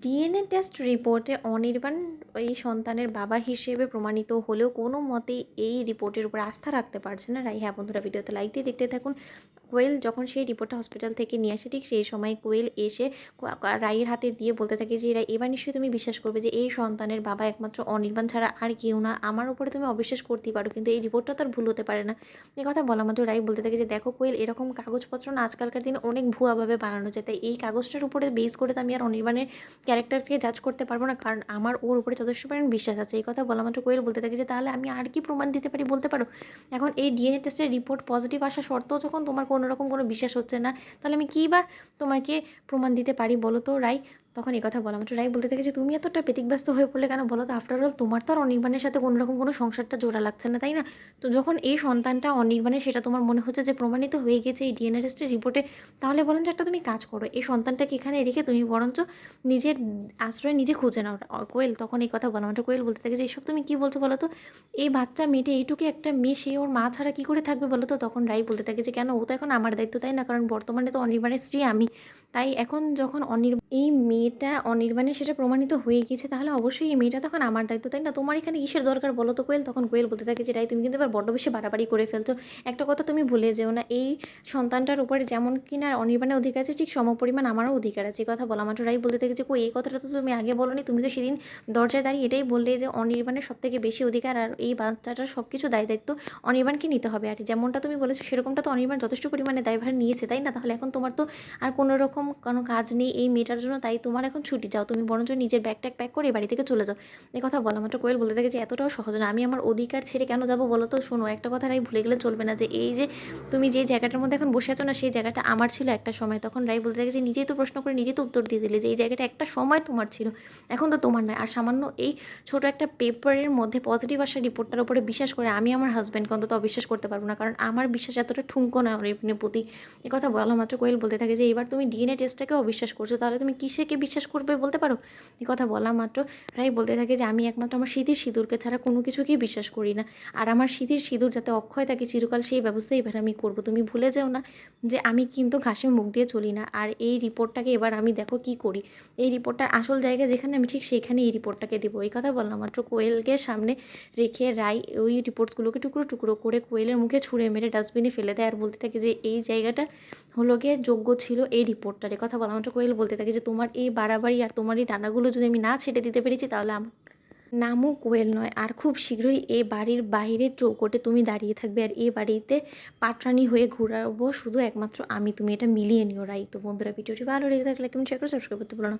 DNA test রিপোর্টে অনির্বাণ এই সন্তানের বাবা হিসেবে প্রমাণিত হলেও কোনো মতেই এই রিপোর্টের উপর আস্থা রাখতে পারছে না রাই। হ্যাঁ বন্ধুরা, ভিডিওতে লাইক দিয়ে দেখতে থাকুন। কোয়েল যখন সেই রিপোর্টটা হসপিটাল থেকে নিয়ে আসে, ঠিক সেই সময় কোয়েল এসে রাইয়ের হাতে দিয়ে বলতে থাকে যে রাই, এবার নিশ্চয়ই তুমি বিশ্বাস করবে যে এই সন্তানের বাবা একমাত্র অনির্বাণ ছাড়া আর কেউ না। আমার উপরে তুমি অবিশ্বাস করতেই পারো, কিন্তু এই রিপোর্টটা তো আর ভুল হতে পারে না। এই কথা বলা মাত্র রাই বলতে থাকে যে দেখো কোয়েল, এরকম কাগজপত্র না আজকালকার দিনে অনেক ভুয়াভাবে বানানো যায়, তাই এই কাগজটার উপরে বেস করে তো আমি আর অনির্বাণের ক্যারেক্টারকে জাজ করতে পারবো না, কারণ আমার ওর উপরে যথেষ্ট পরিমাণ বিশ্বাস আছে। এই কথা বলা মাত্র কোয়েল বলতে থাকে যে তাহলে আমি আর কি প্রমাণ দিতে পারি বলতে পারো। এখন এই ডিএনএ টেস্টের রিপোর্ট পজিটিভ আসা সত্ত্বেও যখন তোমার কোনো রকম কোনো বিশ্বাস হচ্ছে না, তাহলে আমি কী বা তোমাকে প্রমাণ দিতে পারি বলো তো রাই। তখন এই কথা বলা মাত্র রাই বলতে থাকে যে তুমি এতটা ব্যতিব্যস্ত হয়ে পড়লে কেন বলো তো, আফটার অল তোমার তো আর অনির্বাণের সাথে কোনো রকম কোনো সংসারটা জোড়া লাগছে না, তাই না? তো যখন এই সন্তানটা অনির্বাণের সেটা তোমার মনে হচ্ছে যে প্রমাণিত হয়ে গেছে এই ডিএনএ টেস্টের রিপোর্টে, তাহলে বলেন যে একটা তুমি কাজ করো, এই সন্তানটাকে এখানে রেখে তুমি বরঞ্চ নিজের আশ্রয় নিজে খুঁজে নাও। কোয়েল তখন এই কথা বলা মাত্র কোয়েল বলতে থাকে যে এইসব তুমি কী বলছো বলো তো, এই বাচ্চা মেয়েটা এইটুকু একটা মেয়ে, সে ওর মা ছাড়া কী করে থাকবে বলো তো। তখন রাই বলতে থাকে যে কেন, ও তো এখন আমার দায়িত্ব, তাই না? কারণ বর্তমানে তো অনির্বাণের স্ত্রী আমি, তাই এখন যখন এই মেয়েটা অনির্বাণের সেটা প্রমাণিত হয়ে গেছে, তাহলে অবশ্যই এই মেয়েটা তখন আমার দায়িত্ব, তাই না? তোমার এখানে কিসের দরকার বলো তো কোয়েল। তখন কোয়েল বলতে থাকে যে রাই, তুমি কিন্তু এবার বড্ড বেশি বাড়াবাড়ি করে ফেলছো। একটা কথা তুমি ভুলে যেও না, এই সন্তানটার উপরে যেমন কিনা অনির্বাণের অধিকার আছে, ঠিক সমপরিমাণ আমারও অধিকার আছে। এই কথা বলা মাত্র রাই বলতে থাকে যে কই, এই কথাটা তো তুমি আগে বলোনি, তুমি তো সেদিন দরজায় দাঁড়িয়ে এটাই বললে যে অনির্বাণের সবথেকে বেশি অধিকার আর এই বাচ্চাটার সব কিছু দায়িত্ব অনির্বাণকে নিতে হবে। আর যেমনটা তুমি বলেছো সেরকমটা তো অনির্বাণ যথেষ্ট পরিমাণে দায়ভার নিয়েছে, তাই না? তাহলে এখন তোমার তো আর কোনো রকম কোনো কাজ নেই এই মেয়েটার জন্য, তাই তোমার এখন ছুটি, যাও তুমি বরঞ্চ নিজের ব্যাগ ট্যাগ প্যাক করে এই বাড়ি থেকে চলে যাও। এই কথা বলা মাত্র কোয়েল বলতে থাকে যে এতটাও সহজ না, আমি আমার অধিকার ছেড়ে কেন যাবো বলো তো। শোনো, একটা কথা রাই ভুলে গেলে চলবে না, যে এই যে তুমি যে জায়গাটার মধ্যে এখন বসে আছো না, সেই জায়গাটা আমার ছিল একটা সময়। তখন রাই বলতে থাকে যে নিজেই তো প্রশ্ন করে নিজেই তো উত্তর দিয়ে দিলে যে এই জায়গাটা একটা সময় তোমার ছিল, এখন তো তোমার নয়। আর সামান্য এই ছোট একটা পেপারের মধ্যে পজিটিভ আসা রিপোর্টটার উপরে বিশ্বাস করে আমি আমার হাজব্যান্ডকে অন্তত অবিশ্বাস করতে পারবো না, কারণ আমার বিশ্বাস এতটা ঠুনকো নয় অনির্বাণের প্রতি। এ কথা বলা মাত্র কোয়েল বলতে থাকে যে এবার তুমি ডিএনএ টেস্টটাকে অবিশ্বাস করছো, তাহলে তুমি কিসেকে বিশ্বাস করবে বলতে পারো। এ কথা বলা মাত্র রাই বলতে থাকে যে আমি একমাত্র আমার স্মৃতির সিঁদুরকে ছাড়া কোনো কিছুকেই বিশ্বাস করি না, আর আমার স্মৃতির সিঁদুর যাতে অক্ষয় থাকে চিরকাল, সেই ব্যবস্থা এবার আমি করবো। তুমি ভুলে যেও না যে আমি কিন্তু ঘাসে মুখ দিয়ে চলি না। আর এই রিপোর্টটাকে এবার আমি দেখো কি করি, এই রিপোর্টটার আসল জায়গা যেখানে, আমি ঠিক সেইখানে এই রিপোর্টটাকে দেবো। এই কথা বললাম মাত্র কোয়েলকে সামনে রেখে রাই ওই রিপোর্টসগুলোকে টুকরো টুকরো করে কোয়েলের মুখে ছুঁড়ে মেরে ডাস্টবিনে ফেলে দেয়, আর বলতে থাকে যে এই জায়গাটা হলো গিয়ে যোগ্য ছিল এই রিপোর্টটার। কথা বলা মাত্র কোয়েল বলতে থাকে যে তোমার এই বাড়াবাড়ি আর তোমার এই ডানাগুলো যদি আমি না ছেড়ে দিতে পেরেছি, তাহলে আমার নামও কোয়েল নয়। আর খুব শীঘ্রই এ বাড়ির বাইরের চৌকোটে তুমি দাঁড়িয়ে থাকবে, আর এ বাড়িতে পাটরানি হয়ে ঘোরাবো শুধু একমাত্র আমি। তুমি এটা মিলিয়ে নিও রাই। তো বন্ধুরা, ভিডিওটি ভালো লেগে থাকলে কেমন শেয়ার করে সাবস্ক্রাইব করতে বলো না।